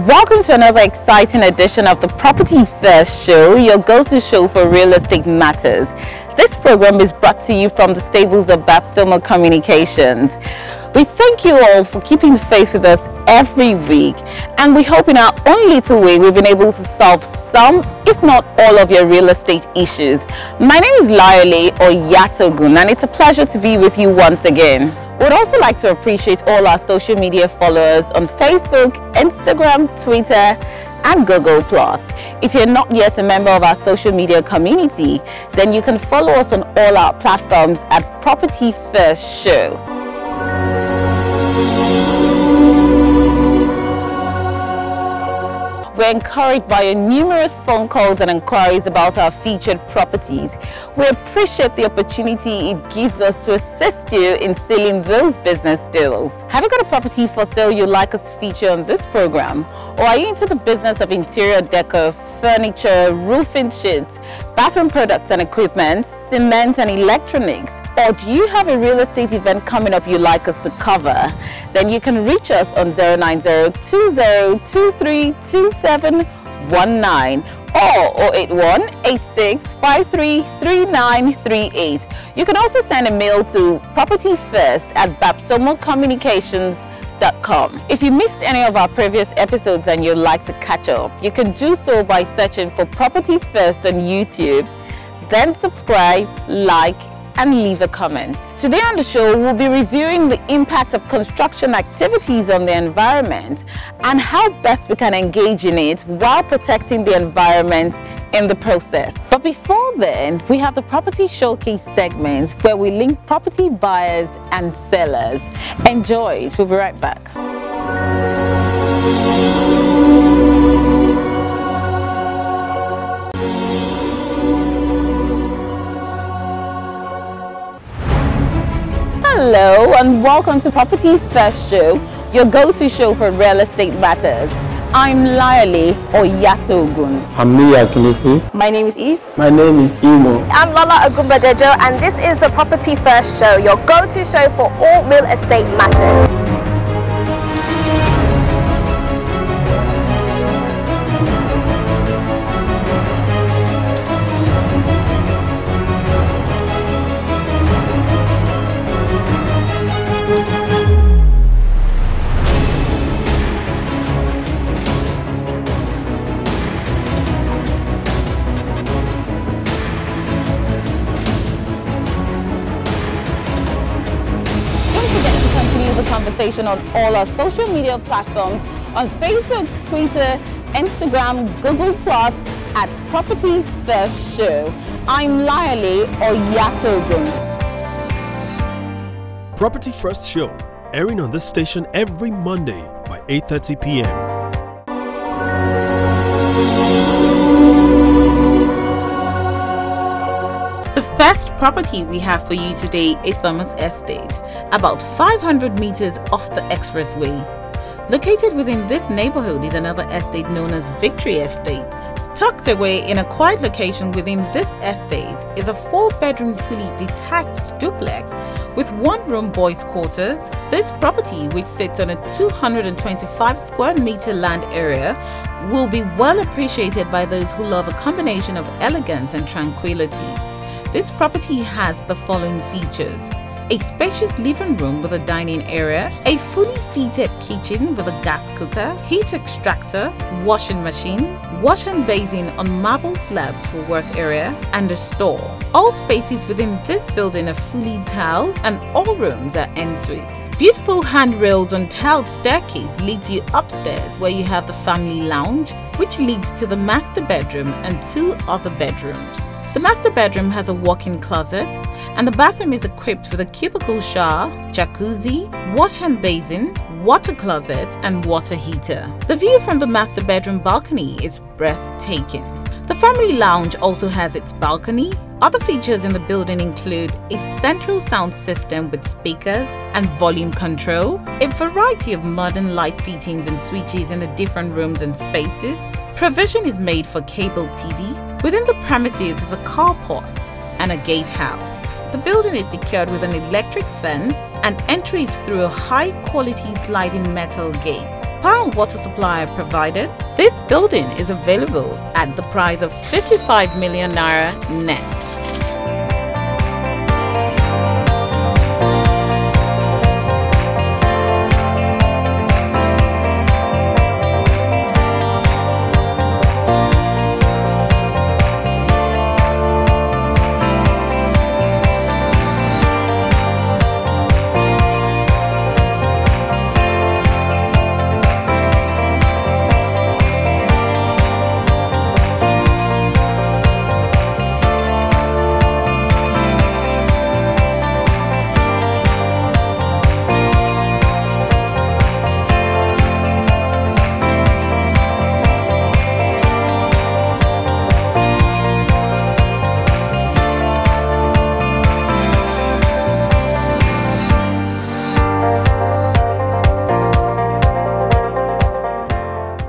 Welcome to another exciting edition of the Property First Show, your go-to show for real estate matters. This program is brought to you from the stables of ADEBOLA Communications. We thank you all for keeping faith with us every week, and we hope in our own little way we've been able to solve some, if not all, of your real estate issues. My name is Layole Oyatogun, and it's a pleasure to be with you once again. We'd also like to appreciate all our social media followers on Facebook, Instagram, Twitter, and Google+. If you're not yet a member of our social media community, then you can follow us on all our platforms at Property First Show. We're encouraged by your numerous phone calls and inquiries about our featured properties. We appreciate the opportunity it gives us to assist you in selling those business deals. Have you got a property for sale you'd like us to feature on this program? Or are you into the business of interior decor, furniture, roofing sheets, bathroom products and equipment, cement and electronics? Or do you have a real estate event coming up you'd like us to cover? Then you can reach us on 090-2023-2719 or 081-8653-3938. You can also send a mail to propertyfirst@babsomocommunications.com. If you missed any of our previous episodes and you'd like to catch up, you can do so by searching for Property First on YouTube. Then subscribe, like, and leave a comment. Today on the show, we'll be reviewing the impact of construction activities on the environment and how best we can engage in it while protecting the environment in the process. But before then, we have the Property Showcase segment where we link property buyers and sellers. Enjoy it. We'll be right back. Hello and welcome to Property First Show, your go-to show for real estate matters. I'm Layole Oyatogun. I'm Nia Kinisi. My name is Eve. My name is Imo. I'm Lola Ogumbadejo, and this is the Property First Show, your go-to show for all real estate matters. Conversation on all our social media platforms on Facebook, Twitter, Instagram, Google+, at Property First Show. I'm Layole Oyatogun. Property First Show, airing on this station every Monday by 8:30 p.m. The first property we have for you today is Thomas Estate, about 500 meters off the expressway. Located within this neighborhood is another estate known as Victory Estate. Tucked away in a quiet location within this estate is a 4-bedroom fully detached duplex with 1-room boys' quarters. This property, which sits on a 225 square meter land area, will be well appreciated by those who love a combination of elegance and tranquility. This property has the following features: a spacious living room with a dining area, a fully fitted kitchen with a gas cooker, heat extractor, washing machine, wash and basin on marble slabs for work area, and a store. All spaces within this building are fully tiled and all rooms are en suite. Beautiful handrails on tiled staircase leads you upstairs where you have the family lounge, which leads to the master bedroom and 2 other bedrooms. The master bedroom has a walk-in closet, and the bathroom is equipped with a cubicle shower, jacuzzi, wash and basin, water closet, and water heater. The view from the master bedroom balcony is breathtaking. The family lounge also has its balcony. Other features in the building include a central sound system with speakers and volume control, a variety of modern light fittings and switches in the different rooms and spaces. Provision is made for cable TV. Within the premises is a carport and a gatehouse. The building is secured with an electric fence and entry is through a high-quality sliding metal gate. power and water supply are provided. This building is available at the price of 55 million naira net.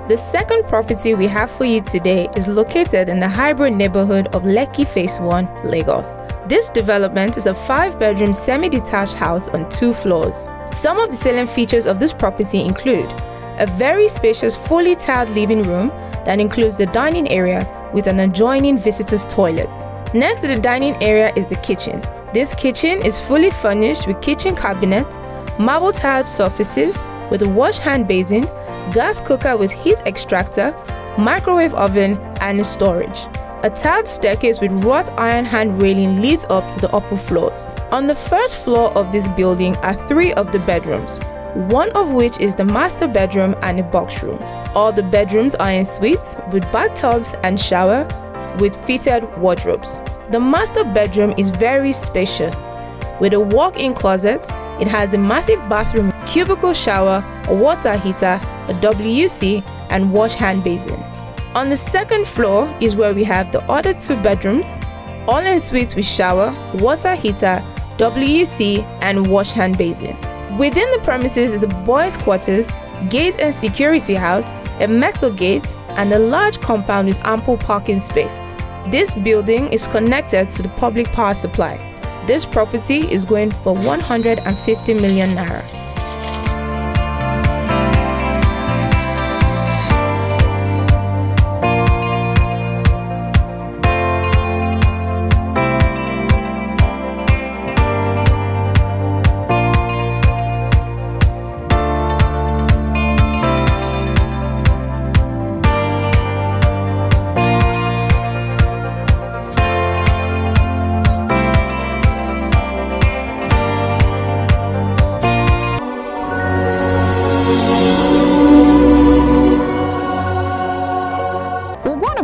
The second property we have for you today is located in the hybrid neighborhood of Lekki Phase 1, Lagos. This development is a 5-bedroom semi-detached house on 2 floors. Some of the salient features of this property include a very spacious fully tiled living room that includes the dining area with an adjoining visitor's toilet. Next to the dining area is the kitchen. This kitchen is fully furnished with kitchen cabinets, marble tiled surfaces with a wash hand basin, gas cooker with heat extractor, microwave oven, and storage. A tiled staircase with wrought iron hand railing leads up to the upper floors. On the first floor of this building are 3 of the bedrooms, one of which is the master bedroom and a box room. All the bedrooms are en suite with bathtubs and shower with fitted wardrobes. The master bedroom is very spacious. With a walk-in closet, it has a massive bathroom, cubicle shower, a water heater, a WC, and wash hand basin. On the second floor is where we have the other 2 bedrooms, all en suite with shower, water heater, WC, and wash hand basin. Within the premises is a boys' quarters, gate and security house, a metal gate, and a large compound with ample parking space. This building is connected to the public power supply. This property is going for 150 million naira.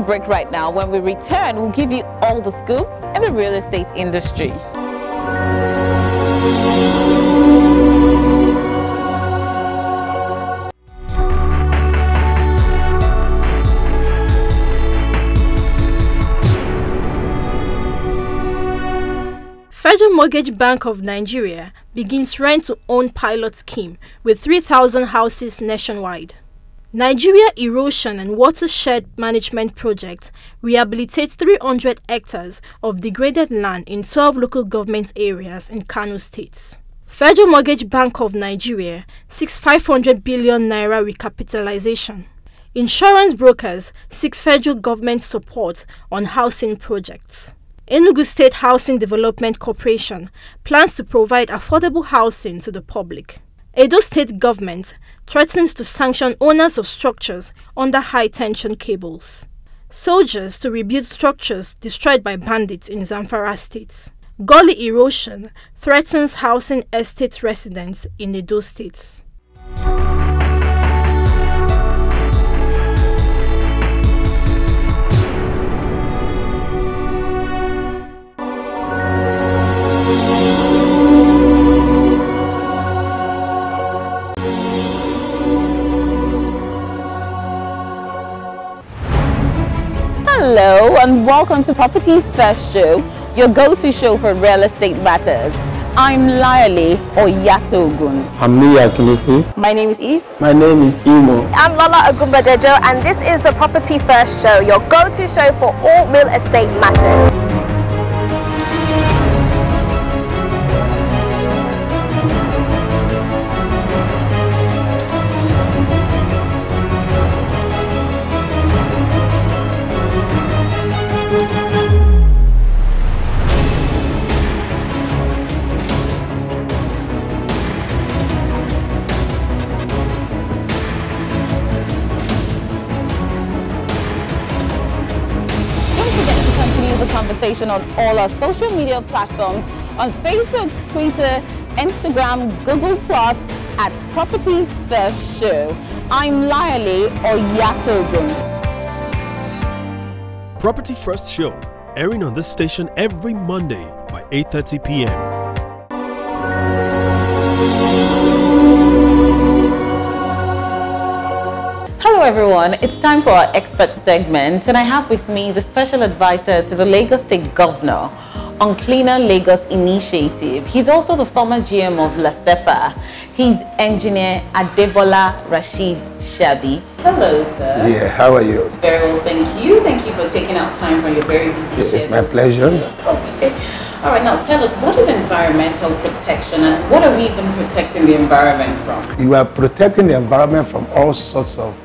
Break right now. When we return, we'll give you all the scoop in the real estate industry. Federal Mortgage Bank of Nigeria begins rent-to-own pilot scheme with 3,000 houses nationwide. Nigeria Erosion and Watershed Management Project rehabilitates 300 hectares of degraded land in 12 local government areas in Kano State. Federal Mortgage Bank of Nigeria seeks 500 billion naira recapitalization. Insurance brokers seek federal government support on housing projects. Enugu State Housing Development Corporation plans to provide affordable housing to the public. Edo State Government threatens to sanction owners of structures under high-tension cables. Soldiers to rebuild structures destroyed by bandits in Zamfara State. Gully erosion threatens housing estate residents in Edo State. Hello and welcome to Property First Show, your go-to show for real estate matters. I'm Laili Oyatogun. I'm Nia Kinisi. My name is Eve. My name is Imo. I'm Lola Ogumbadejo, and this is the Property First Show, your go-to show for all real estate matters. conversation on all our social media platforms on Facebook, Twitter, Instagram, Google+, at Property First Show. I'm Layale Oyatogun. Property First Show, airing on this station every Monday by 8:30 p.m. Hello everyone, it's time for our expert segment, and I have with me the special advisor to the Lagos State Governor on Cleaner Lagos Initiative. He's also the former GM of LASEPA. He's Engineer ADEBOLA Rashid SHABI. Hello, sir. Yeah, how are you? Very well, thank you. Thank you for taking out time from your very busy schedule. It's my pleasure. Okay. All right, now tell us, what is environmental protection and what are we even protecting the environment from? You are protecting the environment from all sorts of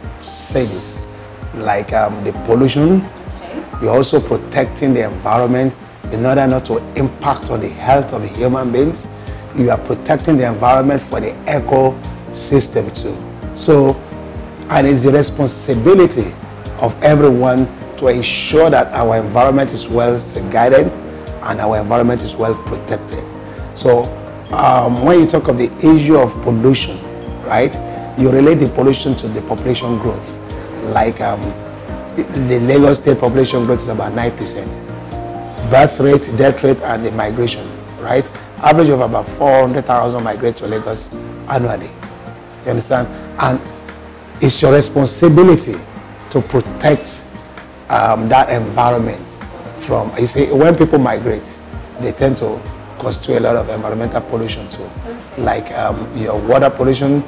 things, like the pollution. Okay. You're also protecting the environment in order not to impact on the health of the human beings. You are protecting the environment for the ecosystem too. So, and it's the responsibility of everyone to ensure that our environment is well guided and our environment is well protected. So, when you talk of the issue of pollution, right, you relate the pollution to the population growth. Like the Lagos State population growth is about 9%. Birth rate, death rate, and the migration, right? Average of about 400,000 migrate to Lagos annually. You understand? And it's your responsibility to protect that environment from, you see, when people migrate, they tend to constitute a lot of environmental pollution too. Like your water pollution,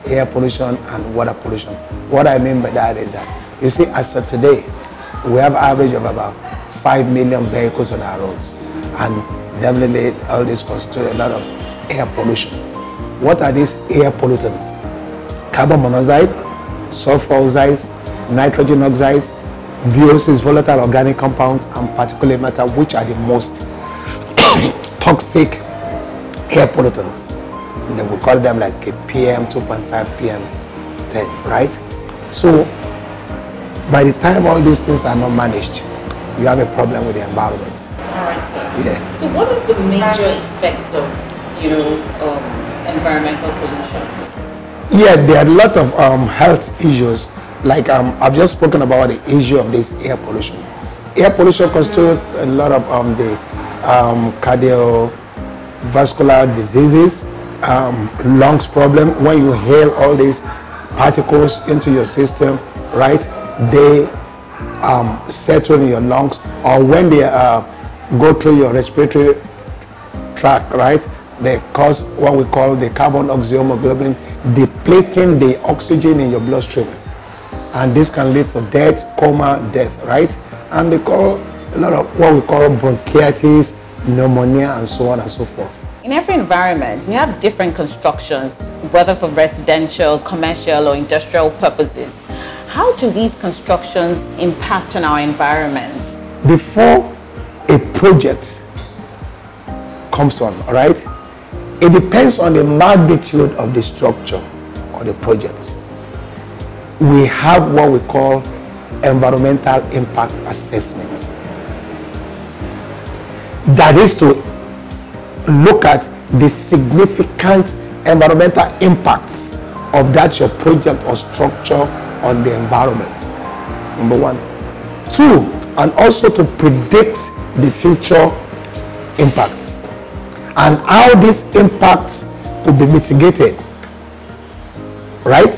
air pollution, and water pollution. What I mean by that is that, you see, as of today, we have an average of about 5 million vehicles on our roads, and definitely all this constitutes a lot of air pollution. What are these air pollutants? Carbon monoxide, sulfur oxides, nitrogen oxides, VOCs, volatile organic compounds, and particulate matter, which are the most toxic air pollutants. And then we call them like a PM 2.5, PM 10, right? So by the time all these things are not managed, you have a problem with the environment. All right, sir. Yeah. So what are the major effects of, environmental pollution? Yeah, there are a lot of health issues. Like I've just spoken about the issue of this air pollution. Air pollution constitutes a lot of the cardiovascular diseases, lungs problem. When you inhale all these particles into your system, right, they settle in your lungs, or when they go through your respiratory tract, right, they cause what we call the carbon oxyhemoglobin, depleting the oxygen in your bloodstream, and this can lead to death, coma, death, right? And they call a lot of what we call bronchitis, pneumonia, and so on and so forth. In every environment, we have different constructions, whether for residential, commercial, or industrial purposes. How do these constructions impact on our environment? Before a project comes on, all right, it depends on the magnitude of the structure or the project. We have what we call environmental impact assessments. That is to look at the significant environmental impacts of that your project or structure on the environment. Number one. Two, and also to predict the future impacts and how these impacts could be mitigated, right?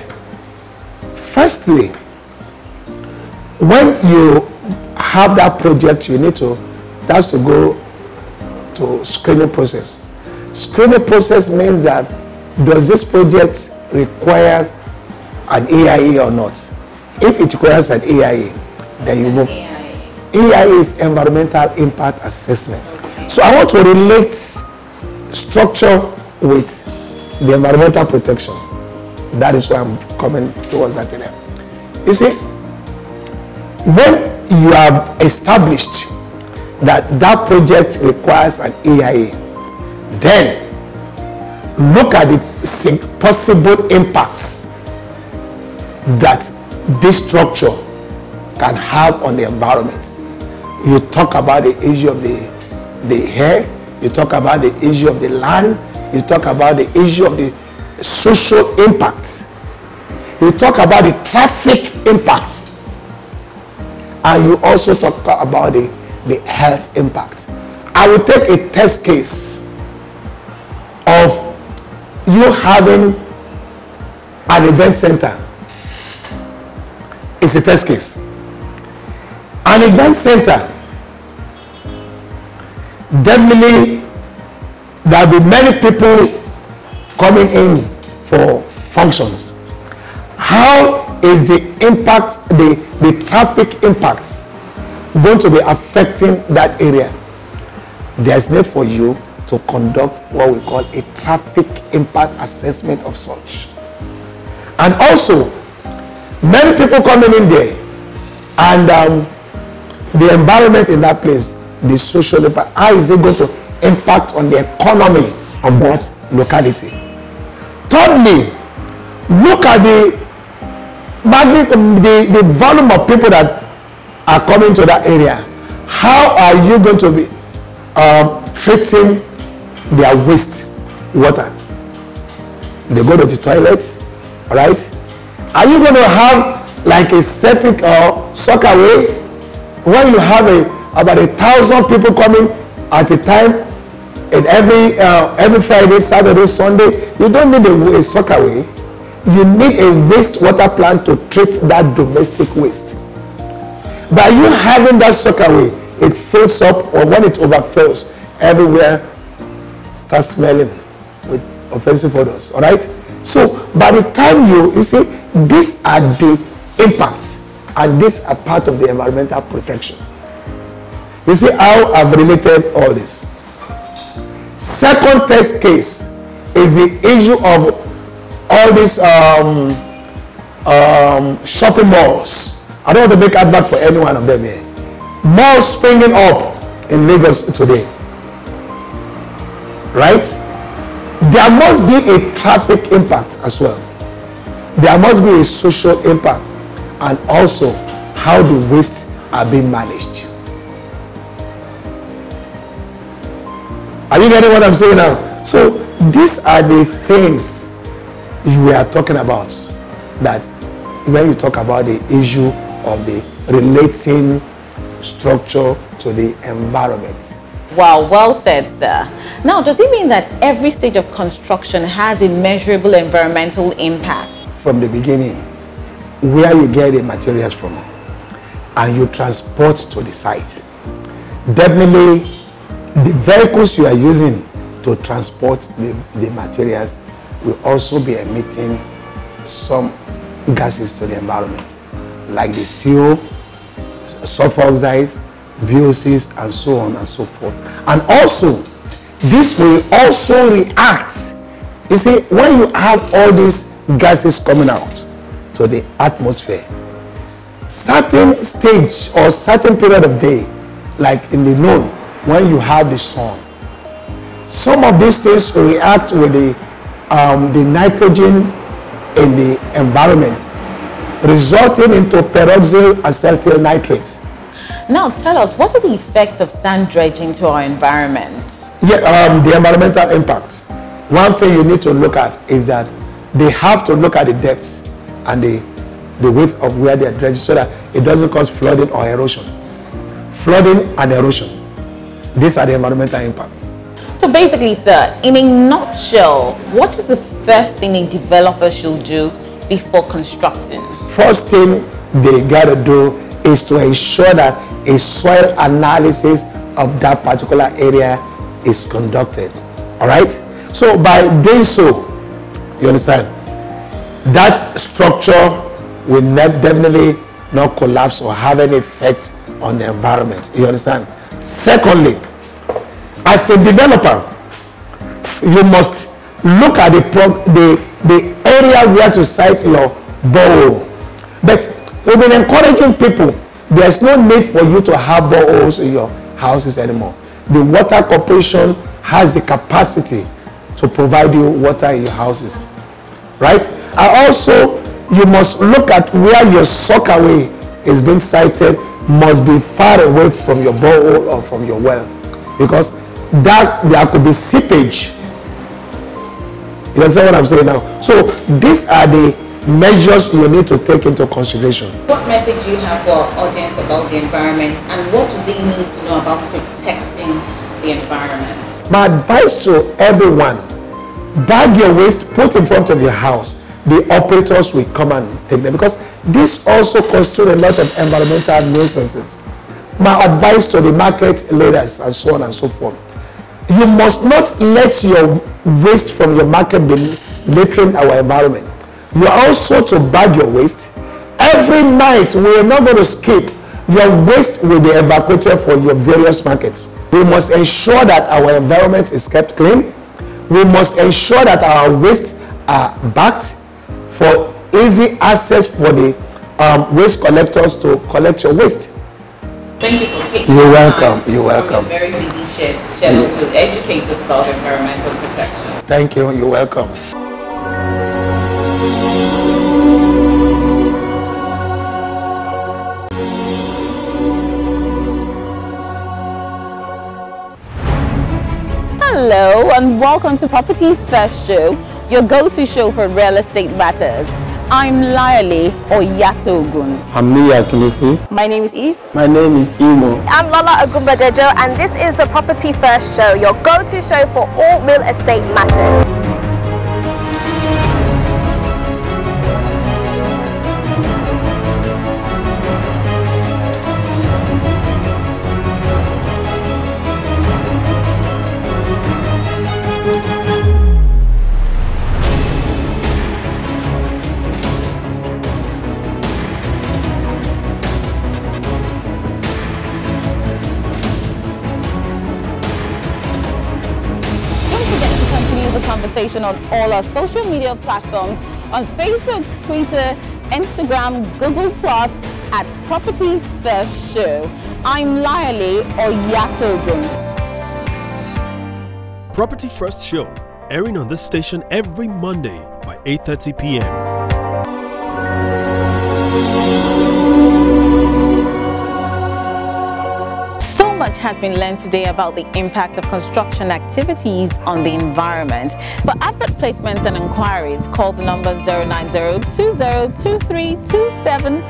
Firstly, when you have that project, you need to, that's to go to screening process. Screening process means that, does this project require an EIA or not? If it requires an EIA, then you move. EIA is environmental impact assessment. So I want to relate structure with the environmental protection. That is why I'm coming towards that area. You see, when you have established that that project requires an EIA, then look at the possible impacts that this structure can have on the environment. You talk about the issue of the air. You talk about the issue of the land. You talk about the issue of the social impact. You talk about the traffic impact. And you also talk about the health impact. I will take a test case of you having an event center. It's a test case. An event center, definitely there will be many people coming in for functions. How is the impact, the traffic impact going to be affecting that area? There's need for you to conduct what we call a traffic impact assessment of such. And also, many people coming in there, and the environment in that place, the social impact, how is it going to impact on the economy of that locality? Thirdly, look at the volume of people that are coming to that area. How are you going to be treating their waste water? They go to the toilet, all right? Are you going to have like a septic or soccer way when you have about 1,000 people coming at a time, and every Friday, Saturday, Sunday? You don't need a soccer way. You need a wastewater plant to treat that domestic waste. By you having that soccer way, it fills up, or when it overflows, everywhere starts smelling with offensive odors. All right. So by the time you see, these are the impact, and these are part of the environmental protection. You see how I've related all this. Second test case is the issue of all these shopping malls. I don't want to make advert for any one of them here. Malls springing up in Lagos today, right? There must be a traffic impact as well. There must be a social impact, and also how the waste are being managed. Are you getting what I'm saying now? So these are the things we are talking about, that when you talk about the issue of the relating structure to the environment. Wow, well said, sir. Now, does it mean that every stage of construction has a measurable environmental impact? From the beginning, where you get the materials from and you transport to the site, definitely the vehicles you are using to transport the materials will also be emitting some gases to the environment, like the CO, sulfur oxides, VOCs, and so on and so forth. And also, this will also react. You see, when you have all these gases coming out to the atmosphere, certain stage or certain period of day, like in the noon, when you have the sun, some of these things react with the nitrogen in the environment, resulting into peroxyl acetyl nitrate. Now tell us, what are the effects of sand dredging to our environment? Yeah, the environmental impact. One thing you need to look at is that they have to look at the depth and the width of where they are dredging, so that it doesn't cause flooding or erosion. Flooding and erosion, these are the environmental impacts. So basically, sir, in a nutshell, what is the first thing a developer should do before constructing? First thing they got to do is to ensure that a soil analysis of that particular area is conducted. All right? So by doing so, you understand, that structure will definitely not collapse or have any effect on the environment. You understand? Secondly, as a developer, you must look at the area where to site your borehole. But we've been encouraging people, there's no need for you to have boreholes in your houses anymore. The water corporation has the capacity to provide you water in your houses, right? And also, you must look at where your sockaway is being sited must be far away from your borehole or from your well, because that there could be seepage. You understand what I'm saying now? So these are the measures you need to take into consideration. What message do you have for our audience about the environment, and what do they need to know about protecting the environment? My advice to everyone: bag your waste, put in front of your house. The operators will come and take them, because this also constitutes a lot of environmental nuisances. My advice to the market leaders and so on and so forth: you must not let your waste from your market be littering our environment. You are also to bag your waste. Every night, we are not going to skip. Your waste will be evacuated for your various markets. We must ensure that our environment is kept clean. We must ensure that our waste are bagged for easy access for the waste collectors to collect your waste. Thank you for taking You're welcome. time. You're welcome. From your very busy schedule to educate us about environmental protection. Thank you. You're welcome. Hello and welcome to Property First Show, your go-to show for real estate matters. I'm Layali Oyatogun. I'm Nia Kinisi. My name is Eve. My name is Imo. I'm Lola Ogumbadejo, and this is the Property First Show, your go-to show for all real estate matters. Conversation on all our social media platforms on Facebook, Twitter, Instagram, Google Plus at Property First Show. I'm Layali Oyatogun. Property First Show, airing on this station every Monday by 8:30 p.m. Much has been learned today about the impact of construction activities on the environment. For advert placements and inquiries, call the number 090-2023-2719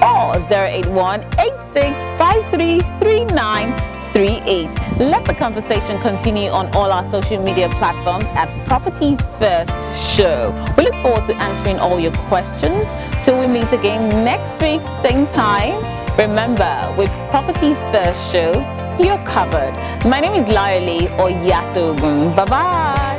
or 081-8653-3938. Let the conversation continue on all our social media platforms at Property First Show. We look forward to answering all your questions. Till we meet again next week, same time. Remember, with Property First Show, you're covered. My name is Layali Oyatogun. Bye-bye.